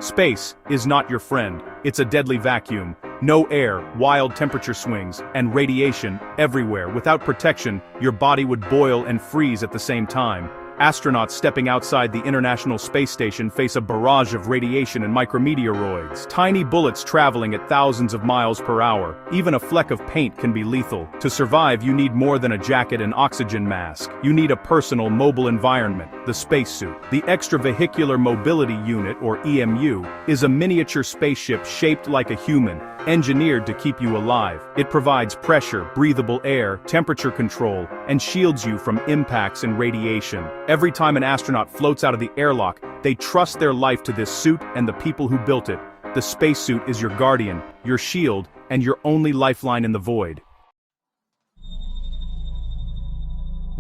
Space is not your friend. It's a deadly vacuum. No air, wild temperature swings, and radiation everywhere. Without protection, your body would boil and freeze at the same time. Astronauts stepping outside the International Space Station face a barrage of radiation and micrometeoroids, tiny bullets traveling at thousands of miles per hour. Even a fleck of paint can be lethal. To survive, you need more than a jacket and oxygen mask. You need a personal, mobile environment, the spacesuit. The Extravehicular Mobility Unit, or EMU, is a miniature spaceship shaped like a human, engineered to keep you alive. It provides pressure, breathable air, temperature control, and shields you from impacts and radiation. Every time an astronaut floats out of the airlock, they trust their life to this suit and the people who built it. The spacesuit is your guardian, your shield, and your only lifeline in the void.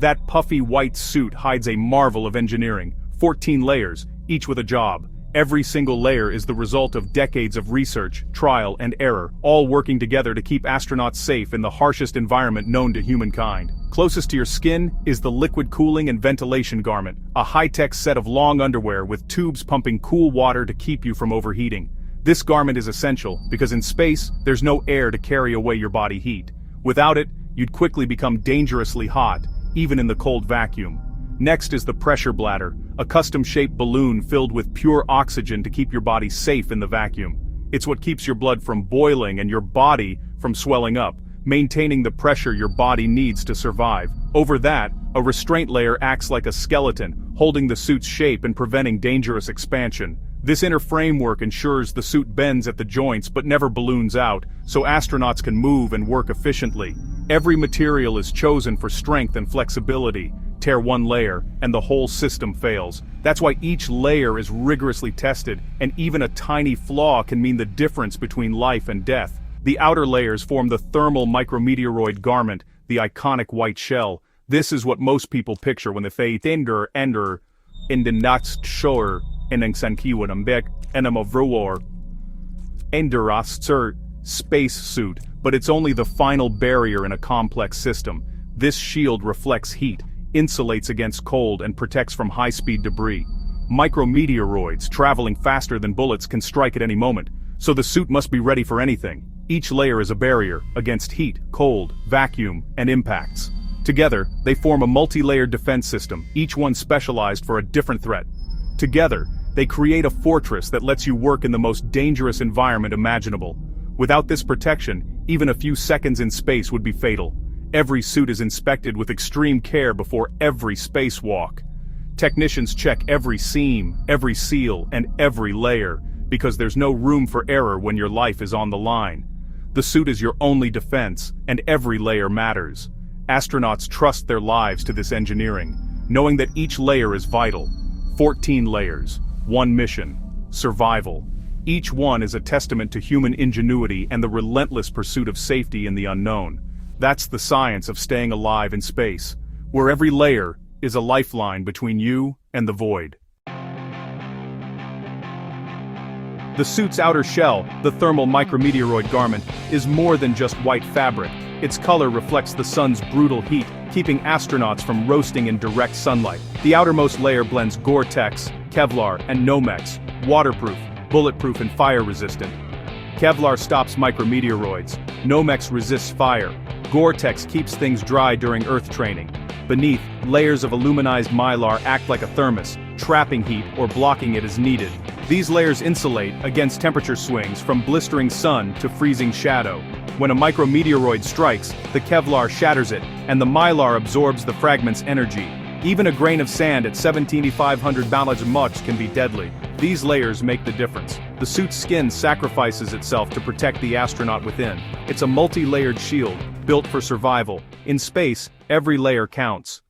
That puffy white suit hides a marvel of engineering. 14 layers, each with a job. Every single layer is the result of decades of research, trial, and error, all working together to keep astronauts safe in the harshest environment known to humankind. Closest to your skin is the liquid cooling and ventilation garment, a high-tech set of long underwear with tubes pumping cool water to keep you from overheating. This garment is essential because in space, there's no air to carry away your body heat. Without it, you'd quickly become dangerously hot, even in the cold vacuum. Next is the pressure bladder, a custom-shaped balloon filled with pure oxygen to keep your body safe in the vacuum. It's what keeps your blood from boiling and your body from swelling up, maintaining the pressure your body needs to survive. Over that, a restraint layer acts like a skeleton, holding the suit's shape and preventing dangerous expansion. This inner framework ensures the suit bends at the joints but never balloons out, so astronauts can move and work efficiently. Every material is chosen for strength and flexibility. Tear one layer, and the whole system fails. That's why each layer is rigorously tested, and even a tiny flaw can mean the difference between life and death. The outer layers form the thermal micrometeoroid garment, the iconic white shell. This is what most people picture when they say ender in the next shore in ang sankiwanambek enamavruor enderastser spacesuit, but it's only the final barrier in a complex system. This shield reflects heat, insulates against cold, and protects from high-speed debris. Micrometeoroids, traveling faster than bullets, can strike at any moment, so the suit must be ready for anything. Each layer is a barrier against heat, cold, vacuum, and impacts. Together, they form a multi-layered defense system, each one specialized for a different threat. Together, they create a fortress that lets you work in the most dangerous environment imaginable. Without this protection, even a few seconds in space would be fatal. Every suit is inspected with extreme care before every spacewalk. Technicians check every seam, every seal, and every layer, because there's no room for error when your life is on the line. The suit is your only defense, and every layer matters. Astronauts trust their lives to this engineering, knowing that each layer is vital. 14 layers, one mission, survival. Each one is a testament to human ingenuity and the relentless pursuit of safety in the unknown. That's the science of staying alive in space, where every layer is a lifeline between you and the void. The suit's outer shell, the thermal micrometeoroid garment, is more than just white fabric. Its color reflects the sun's brutal heat, keeping astronauts from roasting in direct sunlight. The outermost layer blends Gore-Tex, Kevlar, and Nomex, waterproof, bulletproof, and fire-resistant. Kevlar stops micrometeoroids. Nomex resists fire. Gore-Tex keeps things dry during Earth training. Beneath, layers of aluminized mylar act like a thermos, trapping heat or blocking it as needed. These layers insulate against temperature swings from blistering sun to freezing shadow. When a micrometeoroid strikes, the Kevlar shatters it, and the mylar absorbs the fragment's energy. Even a grain of sand at 17,500 balaj can be deadly. These layers make the difference. The suit's skin sacrifices itself to protect the astronaut within. It's a multi-layered shield, built for survival. In space, every layer counts.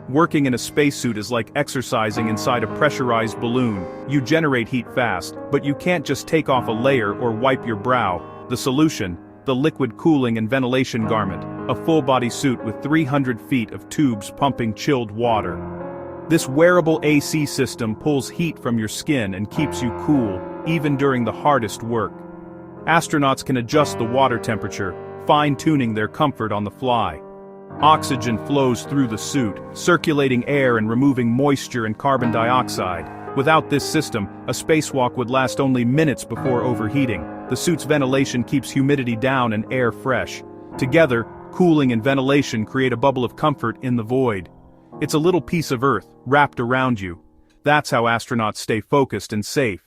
Working in a spacesuit is like exercising inside a pressurized balloon. You generate heat fast, but you can't just take off a layer or wipe your brow. The solution? The liquid cooling and ventilation garment, a full-body suit with 300 feet of tubes pumping chilled water. This wearable AC system pulls heat from your skin and keeps you cool, even during the hardest work. Astronauts can adjust the water temperature, fine-tuning their comfort on the fly. Oxygen flows through the suit, circulating air and removing moisture and carbon dioxide. Without this system, a spacewalk would last only minutes before overheating. The suit's ventilation keeps humidity down and air fresh. Together, cooling and ventilation create a bubble of comfort in the void. It's a little piece of Earth wrapped around you. That's how astronauts stay focused and safe.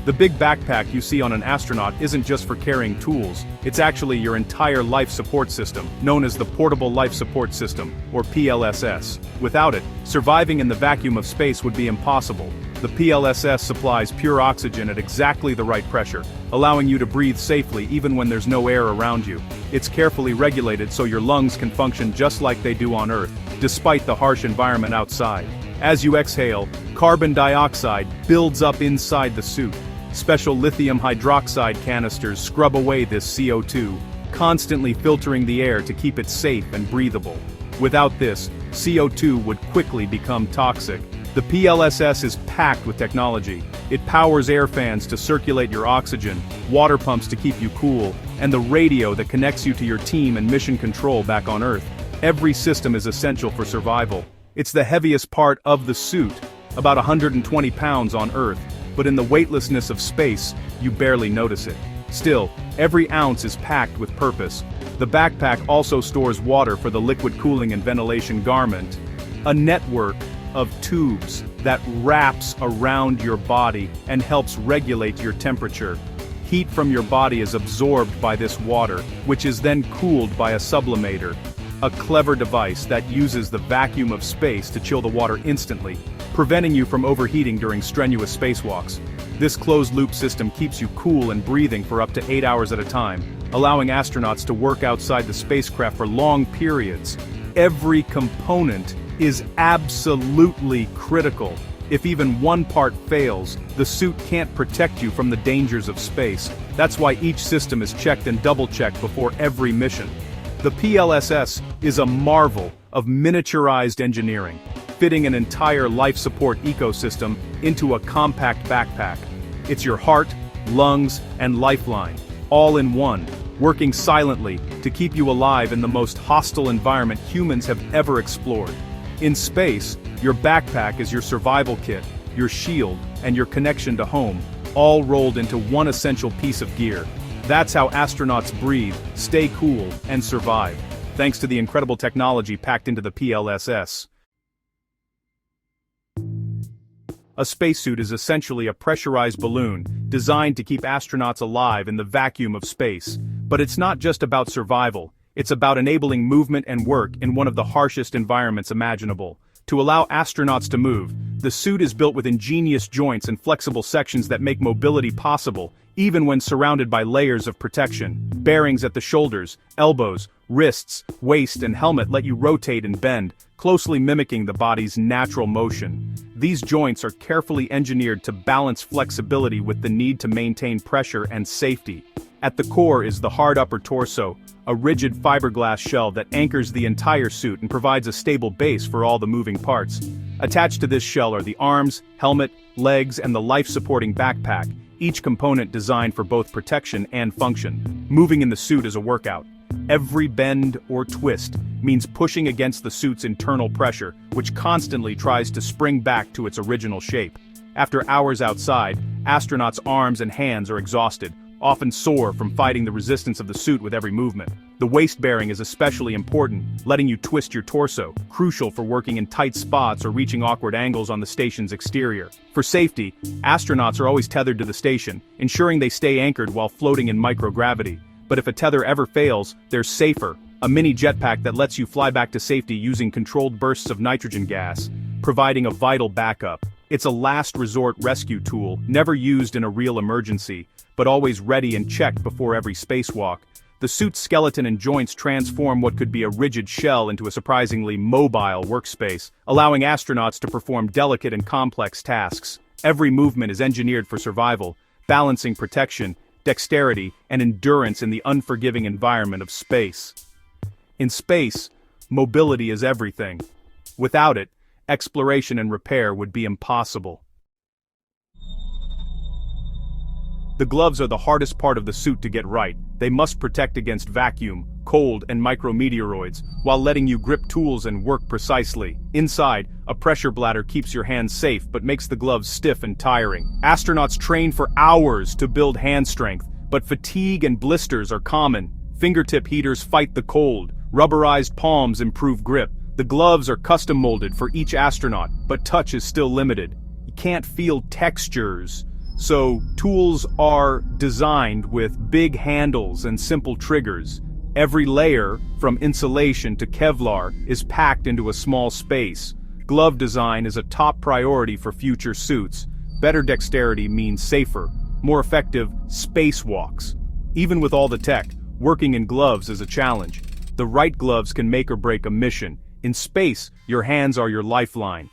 The big backpack you see on an astronaut isn't just for carrying tools, it's actually your entire life support system, known as the Portable Life Support System, or PLSS. Without it, surviving in the vacuum of space would be impossible. The PLSS supplies pure oxygen at exactly the right pressure, allowing you to breathe safely even when there's no air around you. It's carefully regulated so your lungs can function just like they do on Earth, despite the harsh environment outside. As you exhale, carbon dioxide builds up inside the suit. Special lithium hydroxide canisters scrub away this CO2, constantly filtering the air to keep it safe and breathable. Without this, CO2 would quickly become toxic. The PLSS is packed with technology. It powers air fans to circulate your oxygen, water pumps to keep you cool, and the radio that connects you to your team and mission control back on Earth. Every system is essential for survival. It's the heaviest part of the suit, about 120 pounds on Earth, but in the weightlessness of space, you barely notice it. Still, every ounce is packed with purpose. The backpack also stores water for the liquid cooling and ventilation garment, a network of tubes that wraps around your body and helps regulate your temperature. Heat from your body is absorbed by this water, which is then cooled by a sublimator, a clever device that uses the vacuum of space to chill the water instantly, preventing you from overheating during strenuous spacewalks. This closed-loop system keeps you cool and breathing for up to 8 hours at a time, allowing astronauts to work outside the spacecraft for long periods. Every component is absolutely critical. If even one part fails, the suit can't protect you from the dangers of space. That's why each system is checked and double-checked before every mission. The PLSS is a marvel of miniaturized engineering, fitting an entire life support ecosystem into a compact backpack. It's your heart, lungs, and lifeline, all in one, working silently to keep you alive in the most hostile environment humans have ever explored. In space, your backpack is your survival kit, your shield, and your connection to home, all rolled into one essential piece of gear. That's how astronauts breathe, stay cool, and survive, thanks to the incredible technology packed into the PLSS. A spacesuit is essentially a pressurized balloon designed to keep astronauts alive in the vacuum of space. But it's not just about survival, it's about enabling movement and work in one of the harshest environments imaginable. To allow astronauts to move, the suit is built with ingenious joints and flexible sections that make mobility possible, even when surrounded by layers of protection. Bearings at the shoulders, elbows, wrists, waist, and helmet let you rotate and bend, closely mimicking the body's natural motion. These joints are carefully engineered to balance flexibility with the need to maintain pressure and safety. At the core is the hard upper torso, a rigid fiberglass shell that anchors the entire suit and provides a stable base for all the moving parts. Attached to this shell are the arms, helmet, legs, and the life-supporting backpack, each component designed for both protection and function. Moving in the suit is a workout. Every bend or twist means pushing against the suit's internal pressure, which constantly tries to spring back to its original shape. After hours outside, astronauts' arms and hands are exhausted, often sore from fighting the resistance of the suit with every movement. The waist bearing is especially important, letting you twist your torso, crucial for working in tight spots or reaching awkward angles on the station's exterior. For safety, astronauts are always tethered to the station, ensuring they stay anchored while floating in microgravity. But if a tether ever fails, there's Safer, a mini jetpack that lets you fly back to safety using controlled bursts of nitrogen gas, providing a vital backup. It's a last resort rescue tool, never used in a real emergency, but always ready and checked before every spacewalk. The suit's skeleton and joints transform what could be a rigid shell into a surprisingly mobile workspace, allowing astronauts to perform delicate and complex tasks. Every movement is engineered for survival, balancing protection, dexterity, and endurance in the unforgiving environment of space. In space, mobility is everything. Without it, exploration and repair would be impossible. The gloves are the hardest part of the suit to get right. They must protect against vacuum, cold, and micrometeoroids, while letting you grip tools and work precisely. Inside, a pressure bladder keeps your hands safe but makes the gloves stiff and tiring. Astronauts train for hours to build hand strength, but fatigue and blisters are common. Fingertip heaters fight the cold. Rubberized palms improve grip. The gloves are custom molded for each astronaut, but touch is still limited. You can't feel textures. So, tools are designed with big handles and simple triggers. Every layer, from insulation to Kevlar, is packed into a small space. Glove design is a top priority for future suits. Better dexterity means safer, more effective spacewalks. Even with all the tech, working in gloves is a challenge. The right gloves can make or break a mission. In space, your hands are your lifeline.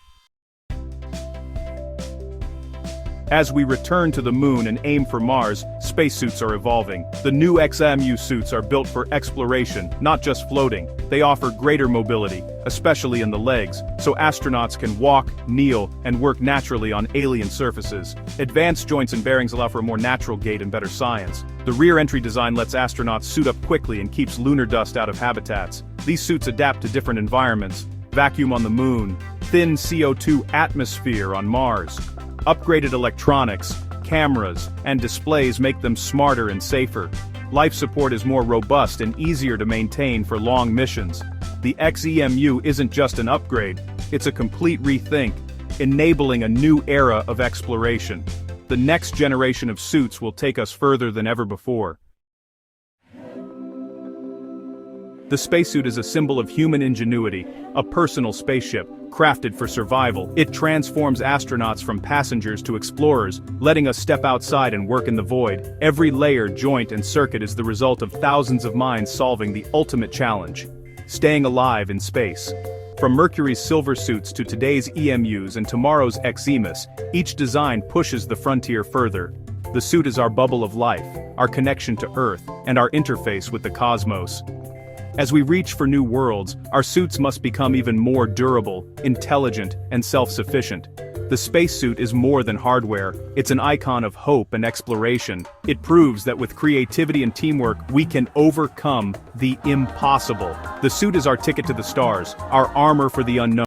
As we return to the moon and aim for Mars, spacesuits are evolving. The new XMU suits are built for exploration, not just floating. They offer greater mobility, especially in the legs, so astronauts can walk, kneel, and work naturally on alien surfaces. Advanced joints and bearings allow for a more natural gait and better science. The rear entry design lets astronauts suit up quickly and keeps lunar dust out of habitats. These suits adapt to different environments. Vacuum on the moon, thin CO2 atmosphere on Mars. Upgraded electronics, cameras, and displays make them smarter and safer. Life support is more robust and easier to maintain for long missions. The XEMU isn't just an upgrade, it's a complete rethink, enabling a new era of exploration. The next generation of suits will take us further than ever before. The spacesuit is a symbol of human ingenuity, a personal spaceship, crafted for survival. It transforms astronauts from passengers to explorers, letting us step outside and work in the void. Every layer, joint, and circuit is the result of thousands of minds solving the ultimate challenge: staying alive in space. From Mercury's silver suits to today's EMUs and tomorrow's Artemis, each design pushes the frontier further. The suit is our bubble of life, our connection to Earth, and our interface with the cosmos. As we reach for new worlds, our suits must become even more durable, intelligent, and self-sufficient. The spacesuit is more than hardware, it's an icon of hope and exploration. It proves that with creativity and teamwork, we can overcome the impossible. The suit is our ticket to the stars, our armor for the unknown.